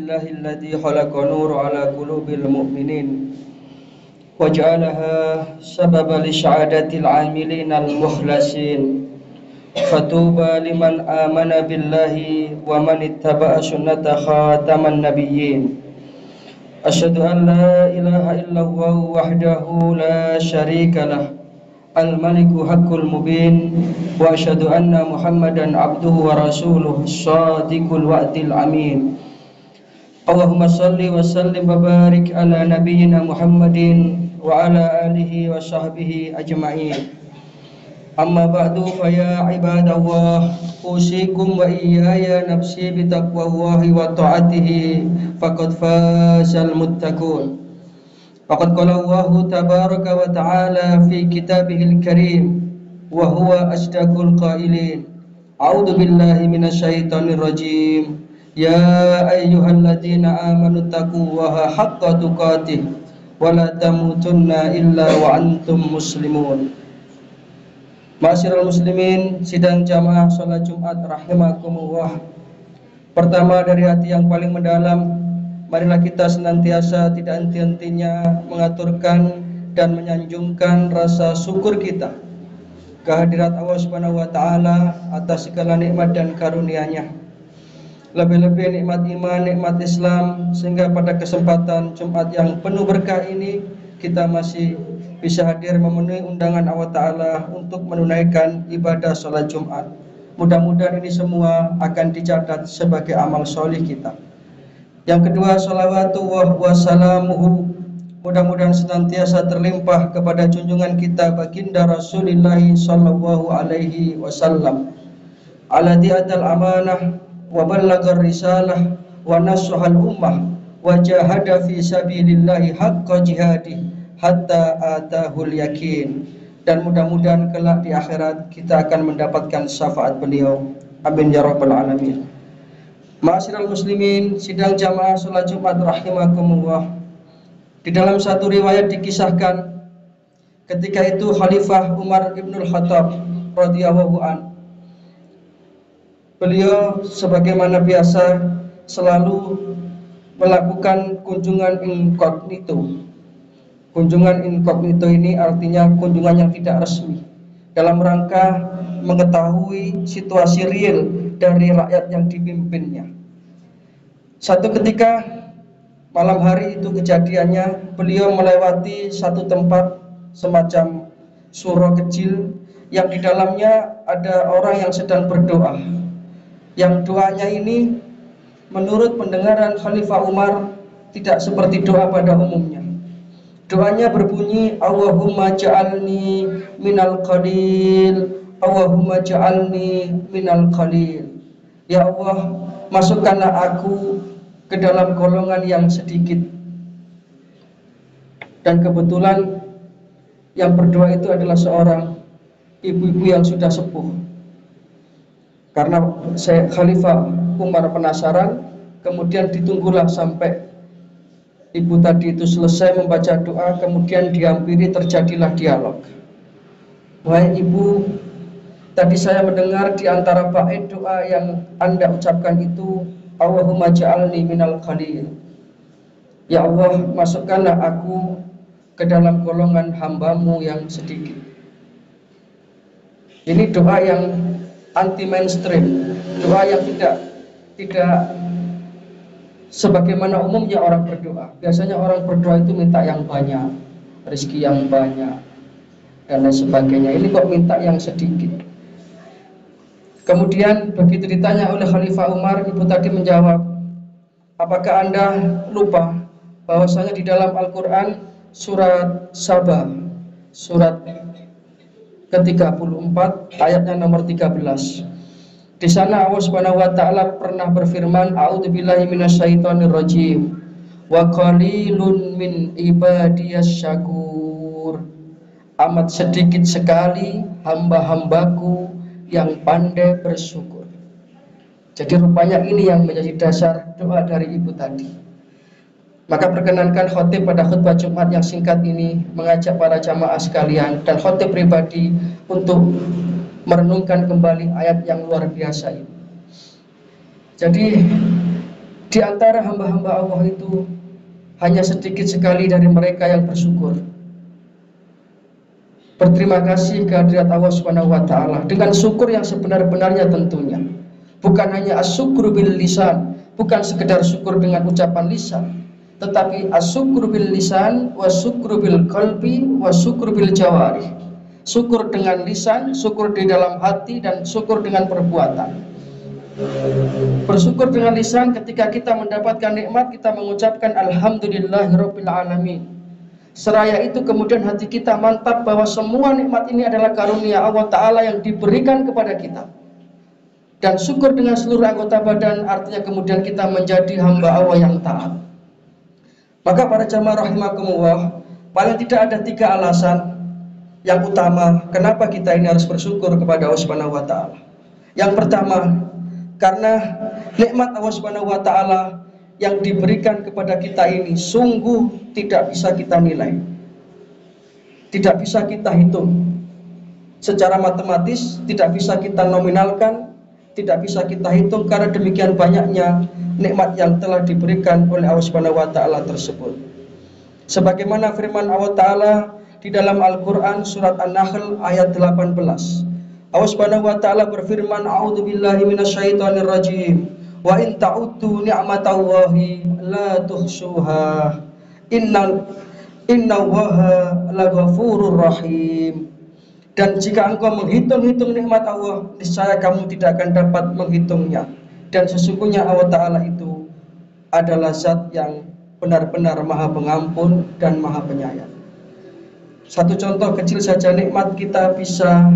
Alhamdulillahilladzi khalaqa nura ala qulubil mu'minin wa ja'alaha sababa li sya'adatil 'amilin al-mukhlasin. Fatuba liman amana billahi wa man ittaba'a sunnata khataman nabiyyin. Asyhadu an la ilaha illallah wahdahu la syarika lah al-maliku haqqul mubin wa asyhadu anna Muhammadan abduhu wa rasuluhu shadiqul wa'dil amin. Allahumma salli wa sallim wa barik ala nabiyyina Muhammadin wa ala alihi wa sahbihi ajma'in. Amma ba'du fa ya ibadallah, usikum wa iyaya nafsi bi taqwallahi wa ta'atihi faqad fazal muttaqun. Faqad qala Allahu tabaraka wa ta'ala fi kitabihil karim wa huwa asdaqul qailin. A'udzu billahi minasyaitonir rajim. Ya ayyuhalladzina amanu taqullaha haqqa tuqatih wa la tamutunna illa wa antum muslimun. Ma'asyiral muslimin, sidang jamaah salat Jumat rahimakumullah. Pertama dari hati yang paling mendalam, marilah kita senantiasa tidak henti-hentinya mengaturkan dan menyanjungkan rasa syukur kita kehadirat Allah Subhanahu wa taala atas segala nikmat dan karunia-Nya. Lebih-lebih nikmat iman, nikmat Islam, sehingga pada kesempatan Jumat yang penuh berkah ini kita masih bisa hadir memenuhi undangan Allah Ta'ala untuk menunaikan ibadah sholat Jumat. Mudah-mudahan ini semua akan dicatat sebagai amal solih kita. Yang kedua, sholawatullah wa salamuhu, mudah-mudahan senantiasa terlimpah kepada junjungan kita baginda Rasulullah sallallahu alaihi wasallam, alladzi atal amanah wa ballagar risalah wa nashahal ummah wa jahada fi sabilillahi haqqa jihadih hatta atahul yakin. Dan mudah-mudahan kelak di akhirat kita akan mendapatkan syafaat beliau. Amin ya rabbal alamin. Ma'asyiral muslimin, sidang jamaah salat Jumat rahimakumullah. Di dalam satu riwayat dikisahkan ketika itu Khalifah Umar ibnul Khattab radhiyallahu an, beliau sebagaimana biasa selalu melakukan kunjungan inkognito. Kunjungan inkognito ini artinya kunjungan yang tidak resmi, dalam rangka mengetahui situasi real dari rakyat yang dipimpinnya. Satu ketika malam hari itu kejadiannya, beliau melewati satu tempat semacam surau kecil yang di dalamnya ada orang yang sedang berdoa. Yang doanya ini menurut pendengaran Khalifah Umar tidak seperti doa pada umumnya. Doanya berbunyi, Allahumma ja'alni minal qalil, Allahumma ja'alni minal qalil. Ya Allah, masukkanlah aku ke dalam golongan yang sedikit. Dan kebetulan yang berdoa itu adalah seorang ibu-ibu yang sudah sepuh. Karena Khalifah Umar penasaran, kemudian ditunggulah sampai ibu tadi itu selesai membaca doa, kemudian dihampiri, terjadilah dialog. Wahai ibu, tadi saya mendengar di antara bait doa yang Anda ucapkan itu, Allahumma ja'alni minal qalil. Ya Allah, masukkanlah aku ke dalam golongan hambamu yang sedikit. Ini doa yang anti mainstream, doa yang tidak sebagaimana umumnya orang berdoa. Biasanya orang berdoa itu minta yang banyak, rezeki yang banyak, dan lain sebagainya. Ini kok minta yang sedikit. Kemudian begitu ditanya oleh Khalifah Umar, ibu tadi menjawab, apakah Anda lupa bahwasanya di dalam Al-Quran surat Saba, surat ke-34 ayatnya nomor 13. Di sana Allah Subhanahu wa taala pernah berfirman, a'udzubillahi minasyaitonir rajim. Wa qalilun min ibadiyas syakur. Amat sedikit sekali hamba-hambaku yang pandai bersyukur. Jadi rupanya ini yang menjadi dasar doa dari ibu tadi. Maka perkenankan khotib pada khutbah Jumat yang singkat ini mengajak para jamaah sekalian dan khotib pribadi untuk merenungkan kembali ayat yang luar biasa ini. Jadi Di antara hamba-hamba Allah itu hanya sedikit sekali dari mereka yang bersyukur, berterima kasih kehadirat Allah Subhanahu wa taala dengan syukur yang sebenar-benarnya tentunya. Bukan hanya asyukru bil lisan, bukan sekedar syukur dengan ucapan lisan, tetapi asyukru bil lisan wa syukru bil qalbi wa syukru bil jawarih. Syukur dengan lisan, syukur di dalam hati, dan syukur dengan perbuatan. Bersyukur dengan lisan ketika kita mendapatkan nikmat, kita mengucapkan alhamdulillahirabbil alamin. Seraya itu kemudian hati kita mantap bahwa semua nikmat ini adalah karunia Allah Ta'ala yang diberikan kepada kita. Dan syukur dengan seluruh anggota badan, artinya kemudian kita menjadi hamba Allah yang taat. Maka para jamaah rahimakumullah, paling tidak ada 3 alasan yang utama kenapa kita ini harus bersyukur kepada Allah Subhanahu wa taala. Yang pertama, karena nikmat Allah Subhanahu wa taala yang diberikan kepada kita ini sungguh tidak bisa kita nilai. Tidak bisa kita hitung. Secara matematis tidak bisa kita nominalkan, tidak bisa kita hitung karena demikian banyaknya nikmat yang telah diberikan oleh Allah Subhanahu wa taala tersebut. Sebagaimana firman Allah taala di dalam Al-Qur'an surat An-Nahl ayat 18. Allah Subhanahu wa taala berfirman, a'udzubillahi minasyaitonir rajim. Wa in ta'uddu ni'matallahi la tuhsuha. Innallaha laghafurur rahim. Dan jika engkau menghitung-hitung nikmat Allah, niscaya kamu tidak akan dapat menghitungnya. Dan sesungguhnya Allah Ta'ala itu adalah zat yang benar-benar maha pengampun dan maha penyayang. Satu contoh kecil saja, nikmat kita bisa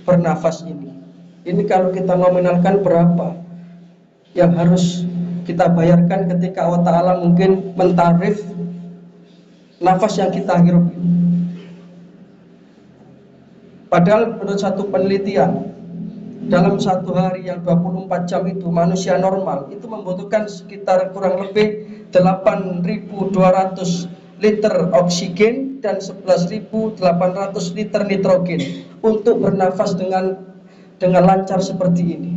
bernafas ini. Ini kalau kita nominalkan berapa yang harus kita bayarkan ketika Allah Ta'ala mungkin mentarif nafas yang kita hirup ini. Padahal menurut satu penelitian, dalam satu hari yang 24 jam itu manusia normal itu membutuhkan sekitar kurang lebih 8.200 liter oksigen dan 11.800 liter nitrogen untuk bernafas dengan lancar seperti ini.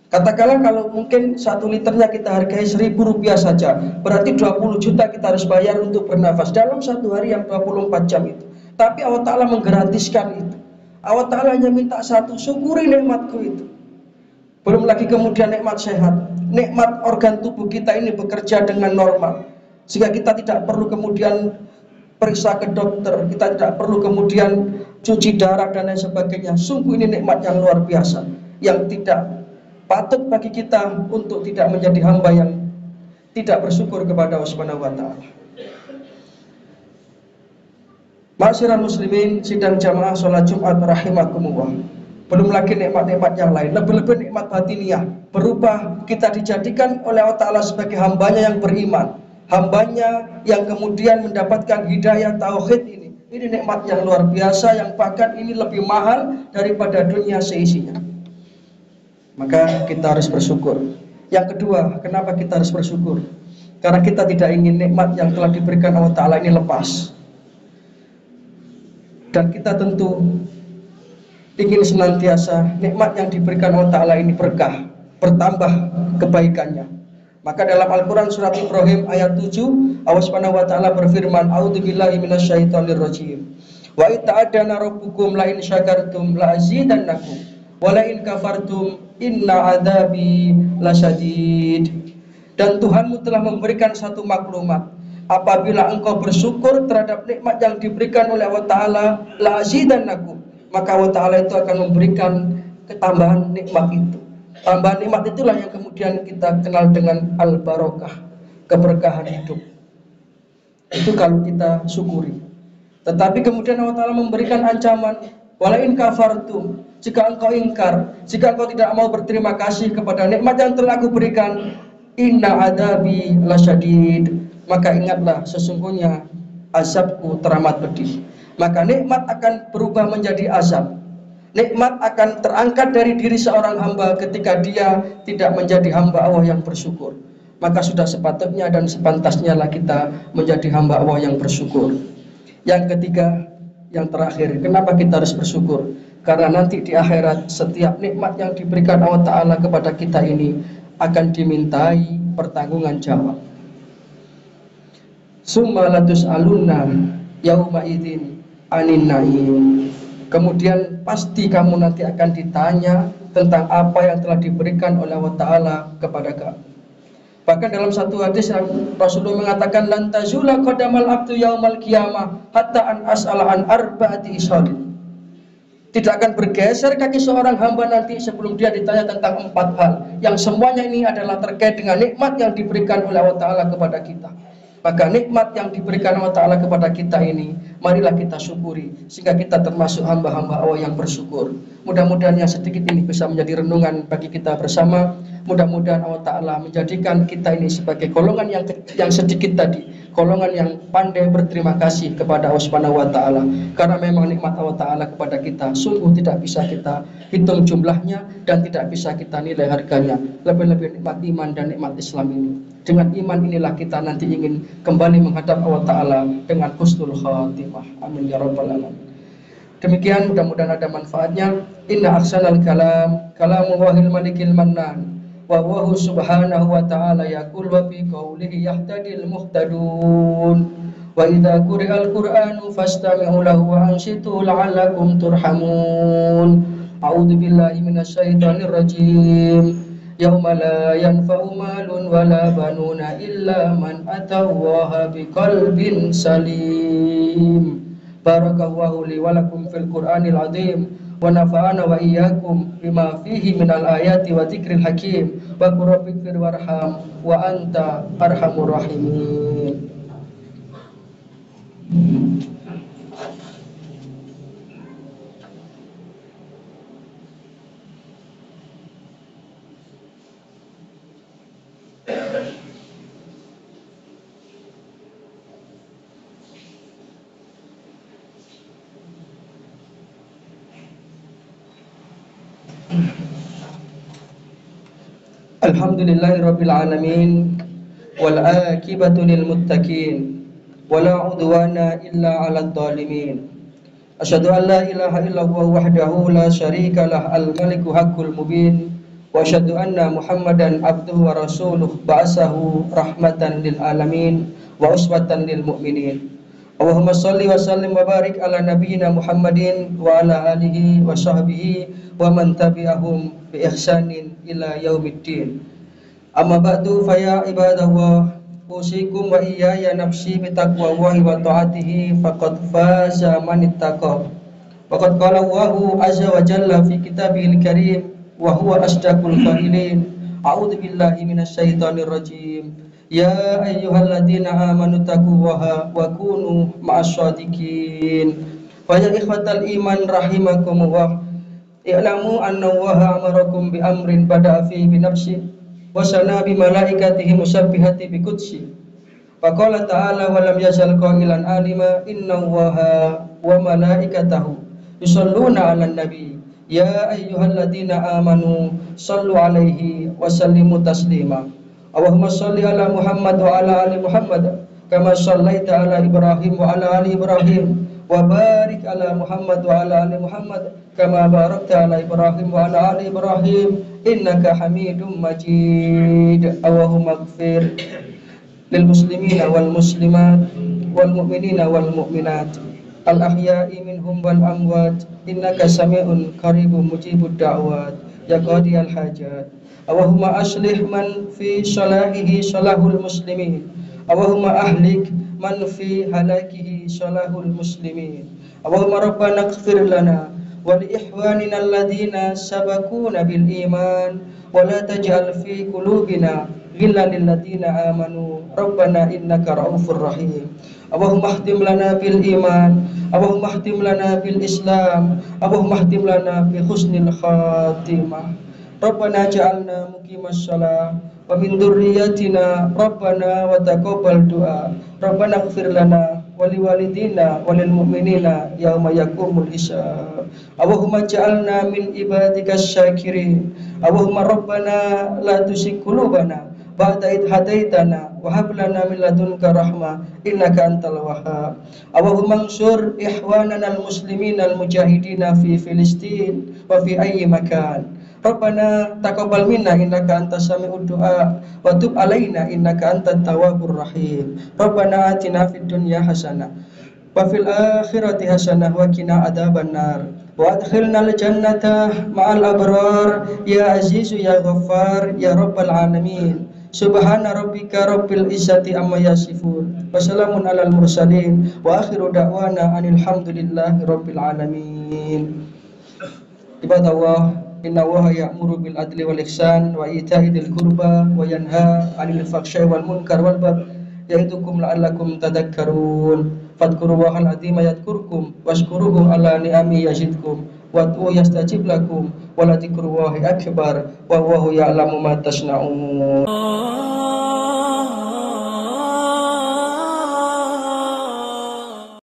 Katakanlah kalau mungkin 1 liternya kita hargai Rp1.000 saja, berarti 20 juta kita harus bayar untuk bernafas dalam satu hari yang 24 jam itu. Tapi Allah Ta'ala menggratiskan itu. Allah Ta'ala hanya minta satu, syukuri nikmatku itu. Belum lagi kemudian nikmat sehat, nikmat organ tubuh kita ini bekerja dengan normal, sehingga kita tidak perlu kemudian periksa ke dokter, kita tidak perlu kemudian cuci darah dan lain sebagainya. Sungguh ini nikmat yang luar biasa, yang tidak patut bagi kita untuk tidak menjadi hamba yang tidak bersyukur kepada Allah Subhanahu wa taala. Ma'asyiral muslimin, sidang jamaah sholat Jumat rahimakumullah. Belum lagi nikmat-nikmat yang lain, lebih-lebih nikmat batiniah berupa kita dijadikan oleh Allah Ta'ala sebagai hambanya yang beriman, hambanya yang kemudian mendapatkan hidayah tauhid ini. Ini nikmat yang luar biasa, yang bahkan ini lebih mahal daripada dunia seisinya. Maka kita harus bersyukur. Yang kedua, kenapa kita harus bersyukur? Karena kita tidak ingin nikmat yang telah diberikan Allah Ta'ala ini lepas. Dan kita tentu ingin senantiasa nikmat yang diberikan Allah Ta'ala ini berkah, bertambah kebaikannya. Maka dalam Al-Quran surat Ibrahim ayat 7, Allah Subhanahu wa taala berfirman, a'udzubillahi minasyaitonir rajim. Wa ita'adana rabbukum la in syakartum la azidannakum wa la in kafartum inna adzabi lasyadid. Dan Tuhanmu telah memberikan satu maklumat, apabila engkau bersyukur terhadap nikmat yang diberikan oleh Allah Ta'ala, la azidannakum, maka Allah Ta'ala itu akan memberikan ketambahan nikmat itu. Tambahan nikmat itulah yang kemudian kita kenal dengan al-barokah, keberkahan hidup. Itu kalau kita syukuri. Tetapi kemudian Allah Ta'ala memberikan ancaman, walain kafartum, jika engkau ingkar, jika engkau tidak mau berterima kasih kepada nikmat yang telah aku berikan, inna adzabi lasyadid, maka ingatlah sesungguhnya azabku teramat pedih. Maka nikmat akan berubah menjadi azab. Nikmat akan terangkat dari diri seorang hamba ketika dia tidak menjadi hamba Allah yang bersyukur. Maka sudah sepatutnya dan sepantasnya lah kita menjadi hamba Allah yang bersyukur. Yang ketiga, yang terakhir, kenapa kita harus bersyukur? Karena nanti di akhirat setiap nikmat yang diberikan Allah Ta'ala kepada kita ini akan dimintai pertanggungan jawab. Summa latus'alunna yauma idzin anin na'im. Kemudian pasti kamu nanti akan ditanya tentang apa yang telah diberikan oleh Allah Ta'ala kepada kamu. Bahkan dalam satu hadis Rasulullah mengatakan lan tazula qadamal abdu yaumal qiyamah hatta an as'ala an arba'ati ishalin. Tidak akan bergeser kaki seorang hamba nanti sebelum dia ditanya tentang 4 hal yang semuanya ini adalah terkait dengan nikmat yang diberikan oleh Allah Ta'ala kepada kita. Maka nikmat yang diberikan Allah Ta'ala kepada kita ini, marilah kita syukuri sehingga kita termasuk hamba-hamba Allah yang bersyukur. Mudah-mudahan yang sedikit ini bisa menjadi renungan bagi kita bersama. Mudah-mudahan Allah Ta'ala menjadikan kita ini sebagai golongan yang sedikit tadi, golongan yang pandai berterima kasih kepada Allah Subhanahu wa Ta'ala. Karena memang nikmat Allah Ta'ala kepada kita sungguh tidak bisa kita hitung jumlahnya dan tidak bisa kita nilai harganya. Lebih-lebih nikmat iman dan nikmat Islam ini. Dengan iman inilah kita nanti ingin kembali menghadap Allah Ta'ala dengan husnul khatimah. Amin ya rabbal alamin. Demikian, mudah-mudahan ada manfaatnya. Inna ahsanal kalam kalamullahil malikil mannan wa huwa subhanahu wa ta'ala yaqul wa fi qawlihi yahtadil muhtadun wa idza quri'al qur'anu fastami'u lahu wa ansitu la'allakum turhamun. A'udzu billahi minasyaitonir rajim. Yauma la yanfa'u malun wala banuna illa man atallaha biqalbin salim. Barakallahu li wa lakum fil Qur'anil azim wa nafa'ana wa iyyakum bima fihi minal ayati wa dzikril hakim wa qur rabbighfir warham wa anta arhamur rahimin. Alhamdulillahirabbil alamin wal aqibatu lil muttaqin wala udwana illa 'alal zalimin. Asyhadu an la ilaha illallah wahdahu la syarika lah al maliku haqqul mubin wa asyhadu anna Muhammadan abduhu wa rasuluh ba'asahu rahmatan lil alamin wa uswatan lil mu'minin. Allahumma shalli wa sallim wa barik ala nabiyyina Muhammadin wa ala alihi wa sahbihi wa man tabi'ahum bi ihsanin ila yaumiddin. Amma ba'du fa ya ibadallah usikum wa iyaya nafsi bi taqwallahi wa ta'atihi faqad faza man ittaqa. Faqad qala Allahu azza wa jalla fi kitabihil karim wa huwa asdaqul qailin. A'udzu billahi minasyaitonir rajim. Ya ayyuhalladzina amanu taqullaha wa kunu ma'asyadiqin. Fa ya ikhwatal iman rahimakumullah. I'lamu anna Allaha amarakum bi amrin bada'a fihi bi nafsi wa sana bi malaikatihi musabbihati bi qudsi. Wa qala ta'ala wa lam yazal qailan alima inna Allaha wa malaikatahu yusholluna 'alan nabi. Ya ayyuhalladzina amanu shallu 'alaihi wa sallimu taslima. Allahumma sholli ala Muhammad wa ala ali Muhammad kama shallaita ala Ibrahim wa ala ali Ibrahim wa barik ala Muhammad wa ala ali Muhammad kama barakta ala Ibrahim wa ala ali Ibrahim innaka Hamidum Majid. Allahumma ighfir lil muslimina wal muslimat wal mu'minina wal mu'minat al ahya'i minhum wal amwat innaka sami'un qaribun mujibud da'wat ya qadiyal hajat. Allahumma aslih man fi salahihi salahul muslimin. Allahumma ahlik man fi halakihi salahul muslimin. Allahumma rabbana ighfir lana wa li ikhwanina alladhina sabaquna bil iman wa la taj'al fi qulubina ghillan lil ladzina amanu rabbana innaka raufur rahim. Allahumma ihtim lana bil iman, Allahumma ihtim lana bil islam, Allahumma ihtim lana bi husnil khatimah. Rabbana ja'alna muqimas shalah wa min dzurriyyatina Rabbana wa taqabbal du'a. Rabbana ighfir lana wa liwalidina wa lil mu'minina yauma yaqumul hisab. Allahumma ja'alna min ibadikas syakirin. Allahumma rabbana la tuzigh qulubana ba'da idh hadaitana wa hab lana min ladunka rahmah innaka antal wahhab. Allahumma ansur ikhwanana al muslimin al mujahidin fi Filistin wa fi ayyi makan. Rabbana taqabbal minna innaka antas sami'ud du'a wa tub alaina innaka antat tawwabur rahim. Rabbana atina fid dunya hasanah wa fil akhirati hasanah wa qina adzabannar. Wa adkhilnal jannata ma'al abrar ya azizu ya ghaffar ya rabbal alamin. Subhana rabbika rabbil izzati amma yasifun wa salamun alal mursalin wa akhiru da'wana anil hamdulillahi rabbil alamin. Ibadallah, inna Allaha ya'muru bil adli wal ihsan wa ita'i dzil qurba wa yanha 'anil fahsya'i wal munkar wal baghi ya'idukum la'allakum tadhakkarun. Fadhkurullahal 'azima yadhkurkum washkuruhu 'ala ni'ami yazidkum wad'u yastajib lakum wa la dzikrullahi akbar wa huwa ya'lamu ma tasna'un.